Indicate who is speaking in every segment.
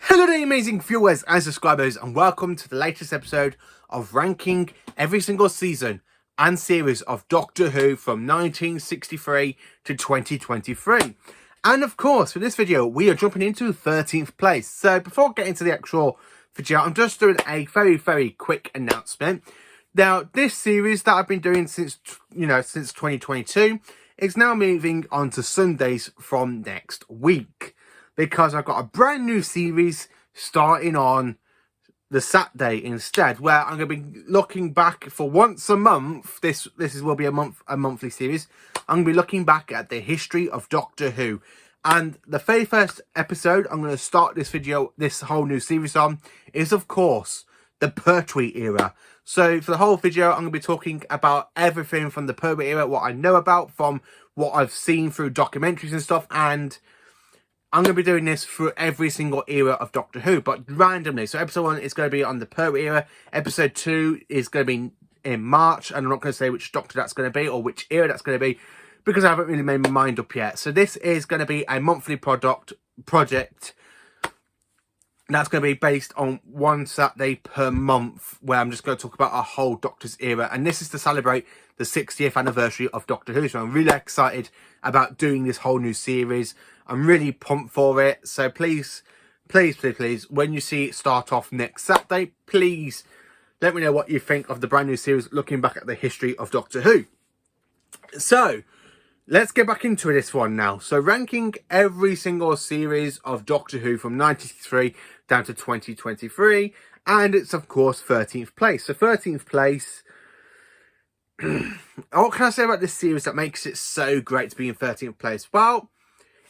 Speaker 1: Hello there, amazing viewers and subscribers, and welcome to the latest episode of ranking every single season and series of Doctor Who from 1963 to 2023. And of course, for this video, we are jumping into 13th place. So before getting to the actual video, I'm just doing a very quick announcement. Now, this series that I've been doing since 2022 is now moving on to Sundays from next week, because I've got a brand new series starting on the Saturday instead, where I'm going to be looking back for once a month. This will be a monthly series. I'm going to be looking back at the history of Doctor Who. And the very first episode I'm going to start this whole new series on is, of course, the Perchery Era. So for the whole video, I'm going to be talking about everything from the Perchery Era, what I know about, from what I've seen through documentaries and stuff, and I'm going to be doing this through every single era of Doctor Who, but randomly. So episode 1 is going to be on the Perchery Era. Episode 2 is going to be in March, and I'm not going to say which Doctor that's going to be or which era that's going to be, because I haven't really made my mind up yet. So this is going to be a monthly project that's going to be based on one Saturday per month, where I'm just going to talk about a whole Doctor's era. And this is to celebrate the 60th anniversary of Doctor Who. So I'm really excited about doing this whole new series. I'm really pumped for it. So please, when you see it start off next Saturday, please let me know what you think of the brand new series, looking back at the history of Doctor Who. So let's get back into this one now. So ranking every single series of Doctor Who from 1963 down to 2023. And it's, of course, 13th place. So 13th place. What can I say about this series that makes it so great to be in 13th place? Well,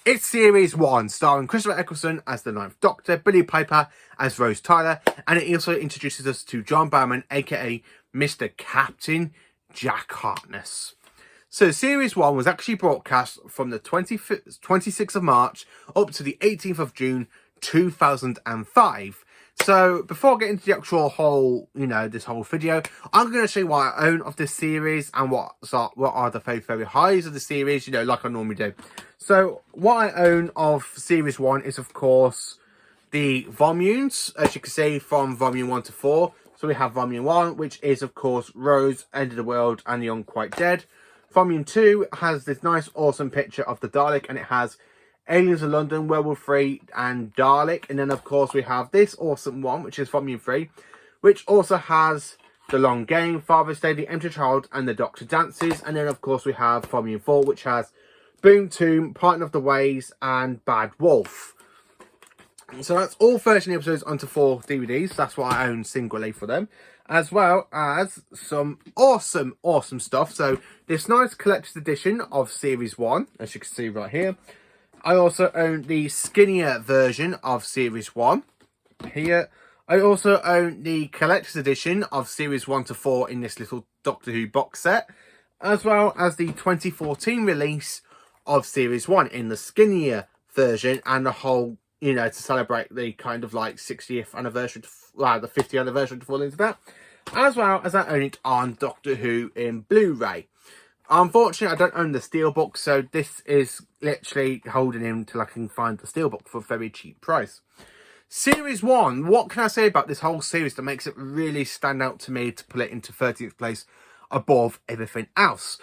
Speaker 1: it's Series 1, starring Christopher Eccleston as the 9th Doctor, Billie Piper as Rose Tyler, and it also introduces us to John Barrowman, aka Mr. Captain Jack Harkness. So Series 1 was actually broadcast from the 26th of March up to the 18th of June 2005. So before getting to the actual whole, this whole video, I'm going to show you what I own of this series and what are the very highs of the series, like I normally do. So what I own of Series 1 is, of course, the volumes, as you can see, from Volume 1 to 4. So we have Volume 1, which is, of course, Rose, End of the World, and The Unquite Dead. Volume 2 has this nice, awesome picture of the Dalek, and it has Aliens of London, Werewolf 3, and Dalek. And then, of course, we have this awesome one, which is Volume 3, which also has The Long Game, Father's Day, The Empty Child, and The Doctor Dances. And then, of course, we have Volume 4, which has Boom Tomb, Parting of the Ways, and Bad Wolf. So that's all 13 episodes onto 4 DVDs. That's what I own singly for them, as well as some awesome stuff. So this nice collector's edition of Series 1, as you can see right here. I also own the skinnier version of Series 1 here. I also own the collector's edition of Series 1 to 4 in this little Doctor Who box set, as well as the 2014 release of Series 1 in the skinnier version, and the whole, to celebrate the kind of like 60th anniversary, the 50th anniversary to fall into that, as well as I own it on Doctor Who in Blu-ray. Unfortunately, I don't own the steelbook, so this is literally holding in till I can find the steelbook for a very cheap price. Series 1, what can I say about this whole series that makes it really stand out to me to put it into 13th place above everything else?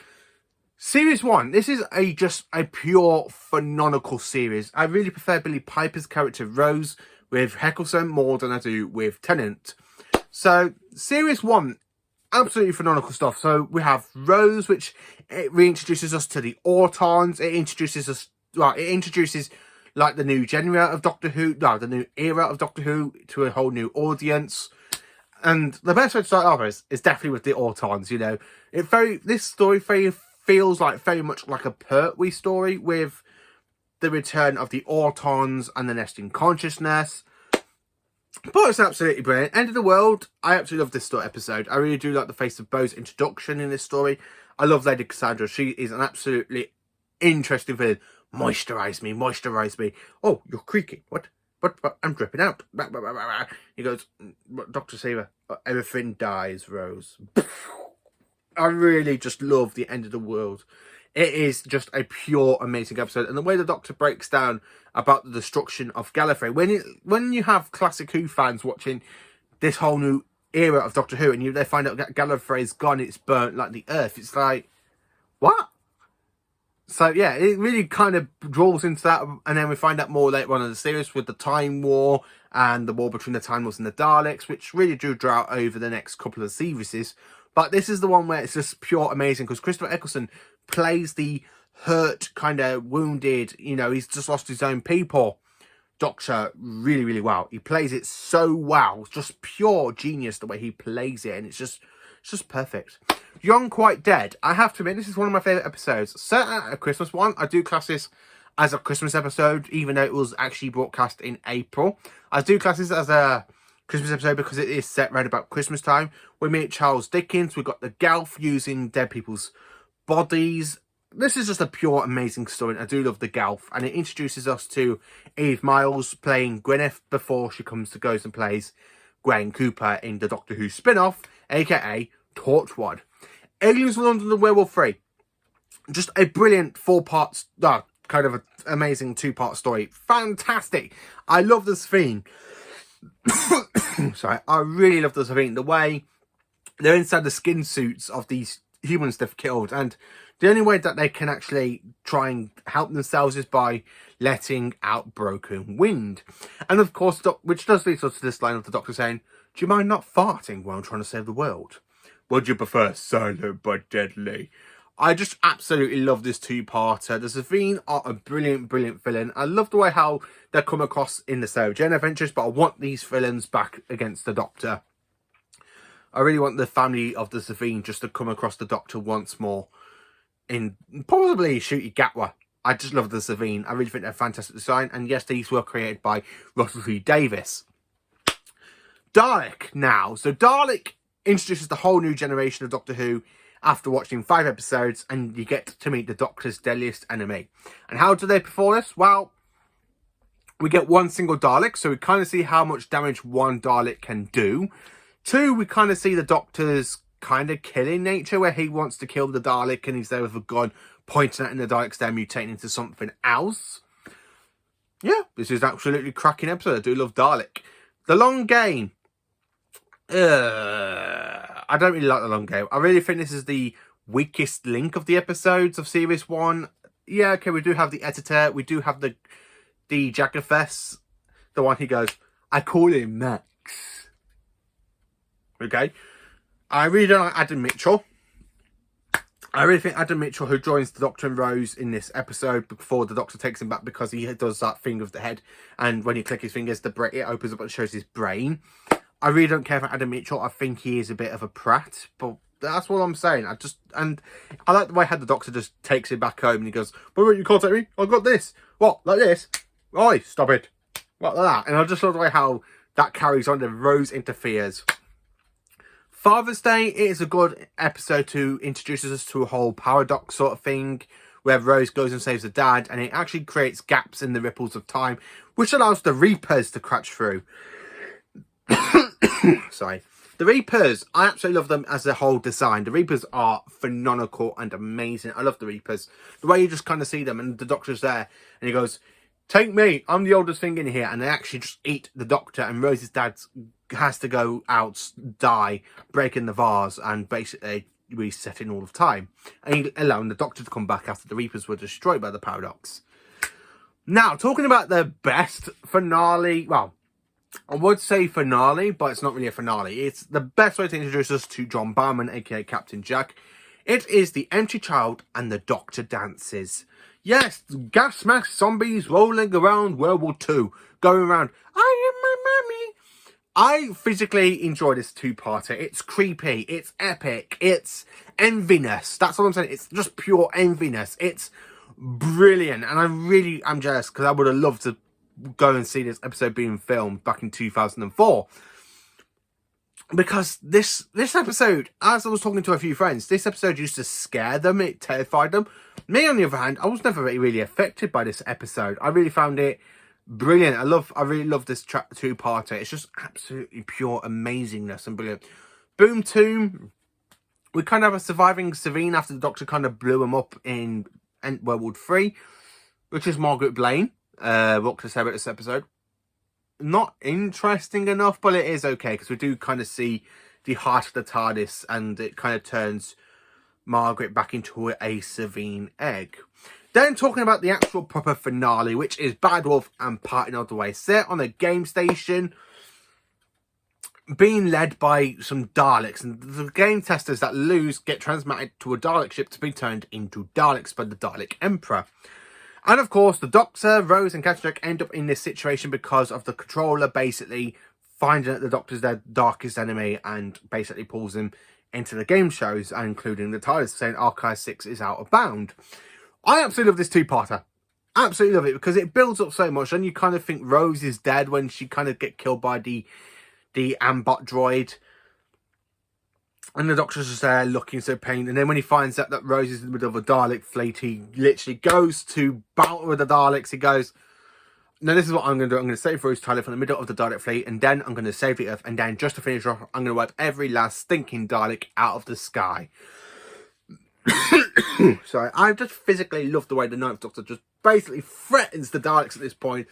Speaker 1: Series 1, this is just a pure phenomenal series. I really prefer Billie Piper's character Rose with Eccleston more than I do with Tennant. So Series 1, absolutely phenomenal stuff. So we have Rose, which it reintroduces us to the Autons. It introduces like the new genre of Doctor Who, the new era of Doctor Who to a whole new audience. And the best way to start off is definitely with the Autons. This story feels like very much like a Pertwee story, with the return of the Autons and the nesting consciousness. But it's absolutely brilliant. End of the World, I absolutely love this episode. I really do like the Face of Bo's introduction in this story. I love Lady Cassandra. She is an absolutely interesting villain. Moisturise me. Oh, you're creaking. What? I'm dripping out. He goes, Dr. Seaver, everything dies, Rose. I really just love the End of the World It is just a pure amazing episode, and the way the Doctor breaks down about the destruction of Gallifrey. When you have classic Who fans watching this whole new era of Doctor Who, and they find out that Gallifrey is gone, it's burnt like the Earth. It's like, what? So yeah, it really kind of draws into that, and then we find out more later on in the series with the Time War and the war between the Time Lords and the Daleks, which really do draw out over the next couple of series. But this is the one where it's just pure amazing, because Christopher Eccleston plays the hurt, kind of wounded, he's just lost his own people Doctor really, really well. He plays it so well. It's just pure genius the way he plays it, and it's just perfect. Young Quite Dead. I have to admit, this is one of my favourite episodes. Certainly a Christmas one. I do class this as a Christmas episode, even though it was actually broadcast in April. I do class this as a Christmas episode because it is set right about Christmas time. We meet Charles Dickens. We've got the Gelf using dead people's bodies. This is just a pure amazing story. I do love the Gelf, and it introduces us to Eve Miles playing Gwyneth before she goes and plays Gwen Cooper in the Doctor Who spin-off, aka Torchwood. Aliens from London and Werewolf 3. Just a brilliant 4-part, kind of an amazing 2-part story. Fantastic. I love the Savine. Sorry, I really love the Savine. The way they're inside the skin suits of these humans they've killed, and the only way that they can actually try and help themselves is by letting out broken wind. And of course, which does lead us to this line of the Doctor saying, "Do you mind not farting while I'm trying to save the world? Would you prefer silent but deadly?" I just absolutely love this 2-parter. The Savine are a brilliant, brilliant villain. I love the way how they come across in the Sarah Jane Adventures, but I want these villains back against the Doctor. I really want the family of the Savine just to come across the Doctor once more in possibly Shooty Gatwa. I just love the Savine. I really think they're a fantastic design. And yes, these were created by Russell T Davies. Dalek now. So Dalek introduces the whole new generation of Doctor Who after watching 5 episodes, and you get to meet the Doctor's deadliest enemy. And how do they perform this? Well, we get one single Dalek, so we kind of see how much damage one Dalek can do. 2, we kind of see the Doctor's kind of killing nature, where he wants to kill the Dalek and he's there with a gun pointing at, and the Dalek's there mutating into something else. Yeah, this is absolutely cracking episode. I do love Dalek. The Long Game. I don't really like The Long Game. I really think this is the weakest link of the episodes of Series 1. Yeah, okay, we do have the editor. We do have the Jaggerfest. The one he goes, "I call him Max." Okay. I really don't like Adam Mitchell. I really think Adam Mitchell, who joins the Doctor and Rose in this episode before the Doctor takes him back, because he does that thing with the head, and when you click his fingers, it opens up and shows his brain. I really don't care for Adam Mitchell. I think he is a bit of a prat, but that's what I'm saying. And I like the way how the Doctor just takes him back home and he goes, "But wait, you can't take me. I've got this." "What? Like this?" "Oi, stop it." What, like that? And I just love the way how that carries on and Rose interferes. Father's Day is a good episode to introduce us to a whole paradox sort of thing, where Rose goes and saves her dad, and it actually creates gaps in the ripples of time, which allows the Reapers to crash through. Sorry. The Reapers, I absolutely love them as a whole design. The Reapers are phenomenal and amazing. I love the Reapers. The way you just kind of see them, and the Doctor's there, and he goes, "Take me, I'm the oldest thing in here," and they actually just eat the Doctor, and Rose's dad has to go out, die, breaking the vase, and basically resetting all of time, and allowing the Doctor to come back after the Reapers were destroyed by the paradox. Now, talking about the best finale, well, I would say finale, but it's not really a finale. It's the best way to introduce us to John Barrowman, aka Captain Jack. It is The Empty Child and the Doctor Dances. Yes, gas mask zombies rolling around World War II, going around, "I am my mummy." I physically enjoy this 2-parter. It's creepy, it's epic, it's enviness. That's what I'm saying. It's just pure enviness. It's brilliant, and I'm jealous, because I would have loved to go and see this episode being filmed back in 2004. Because this episode, as I was talking to a few friends, this episode used to scare them. It terrified them. Me, on the other hand, I was never really affected by this episode. I really found it brilliant. I really love this 2-parter. It's just absolutely pure amazingness and brilliant. Boom Tomb We kind of have a surviving Savine after the Doctor kind of blew him up in World War 3, which is Margaret Blaine. What can I say about this episode? Not interesting enough, but it is okay, because we do kind of see the heart of the TARDIS, and it kind of turns Margaret back into a Savine egg. Then talking about the actual proper finale, which is Bad Wolf and Parting of the Way, set on a game station, being led by some Daleks, and the game testers that lose get transmitted to a Dalek ship to be turned into Daleks by the Dalek Emperor. And of course, the Doctor, Rose and Captain Jack end up in this situation because of the controller basically finding that the Doctor's their darkest enemy and basically pulls him into the game shows, including the TARDIS, saying Archive 6 is out of bound. I absolutely love this two-parter. Absolutely love it, because it builds up so much, and you kind of think Rose is dead when she kind of get killed by the Ambot droid. And the Doctor's just there looking so pained. And then when he finds out that Rose is in the middle of a Dalek fleet, he literally goes to battle with the Daleks. He goes, no, this is what I'm going to do. I'm going to save Rose Tyler from the middle of the Dalek fleet, and then I'm going to save the Earth. And then, just to finish off, I'm going to wipe every last stinking Dalek out of the sky. Sorry, I just physically love the way the Ninth Doctor just basically threatens the Daleks at this point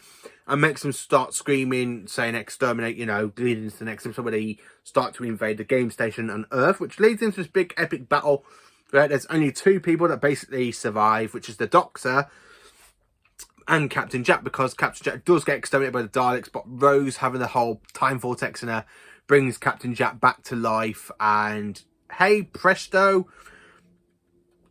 Speaker 1: and makes them start screaming, saying exterminate, you know, leading into the next episode where they start to invade the game station on Earth, which leads into this big epic battle where there's only two people that basically survive, which is the Doctor and Captain Jack, because Captain Jack does get exterminated by the Daleks, but Rose, having the whole time vortex in her, brings Captain Jack back to life, and hey presto,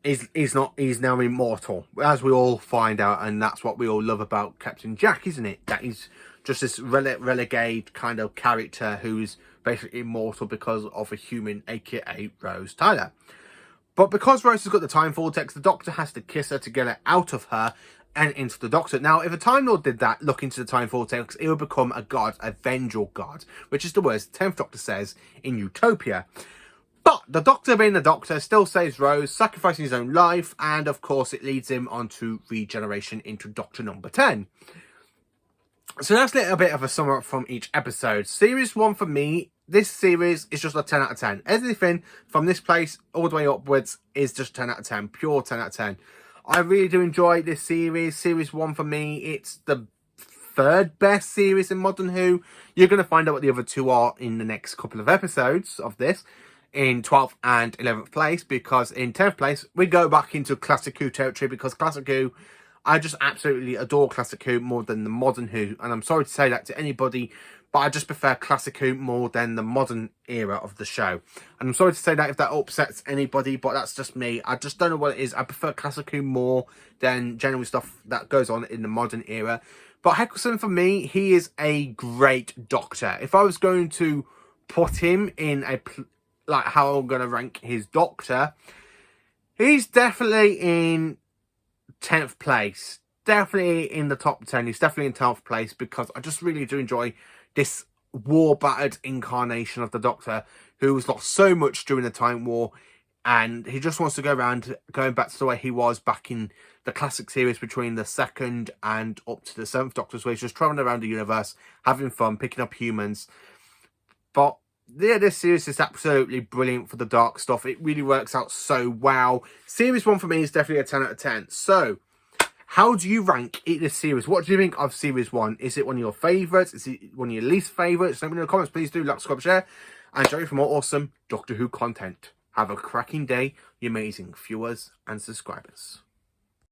Speaker 1: he's now immortal, as we all find out. And that's what we all love about Captain Jack, isn't it? That he's just this renegade kind of character who's basically immortal because of a human, aka Rose Tyler. But because Rose has got the time vortex, the Doctor has to kiss her to get her out of her and into the Doctor. Now, if a Time Lord did that, look into the time vortex, it would become a god, a vengeful god, which is the words the 10th Doctor says in Utopia. But the Doctor, being the Doctor, still saves Rose, sacrificing his own life, and of course it leads him on to regeneration into Doctor number 10. So that's a little bit of a sum up from each episode. Series 1 for me, this series is just a 10 out of 10. Everything from this place all the way upwards is just 10 out of 10, pure 10 out of 10. I really do enjoy this series. Series 1 for me, it's the third best series in Modern Who. You're going to find out what the other two are in the next couple of episodes of this, in 12th and 11th place, because in 10th place we go back into Classic Who territory, because Classic Who, I just absolutely adore Classic Who more than the Modern Who, and I'm sorry to say that to anybody, but I just prefer Classic Who more than the modern era of the show. And I'm sorry to say that if that upsets anybody, but that's just me. I just don't know what it is. I prefer Classic Who more than general stuff that goes on in the modern era. But Eccleston, for me, he is a great Doctor. If I was going to put him in a like how I'm going to rank his Doctor, he's definitely in 10th place. Definitely in the top 10. He's definitely in 10th place, because I just really do enjoy this war-battered incarnation of the Doctor, who was lost so much during the Time War, and he just wants to go around, going back to the way he was back in the classic series between the 2nd and up to the 7th Doctor, where he's just travelling around the universe, having fun, picking up humans. But yeah, this series is absolutely brilliant for the dark stuff. It really works out so well. Series 1 for me is definitely a 10 out of 10. So, how do you rank this series? What do you think of Series 1? Is it one of your favourites? Is it one of your least favourites? Let me know in the comments. Please do like, subscribe, share, and join me for more awesome Doctor Who content. Have a cracking day, you amazing viewers and subscribers.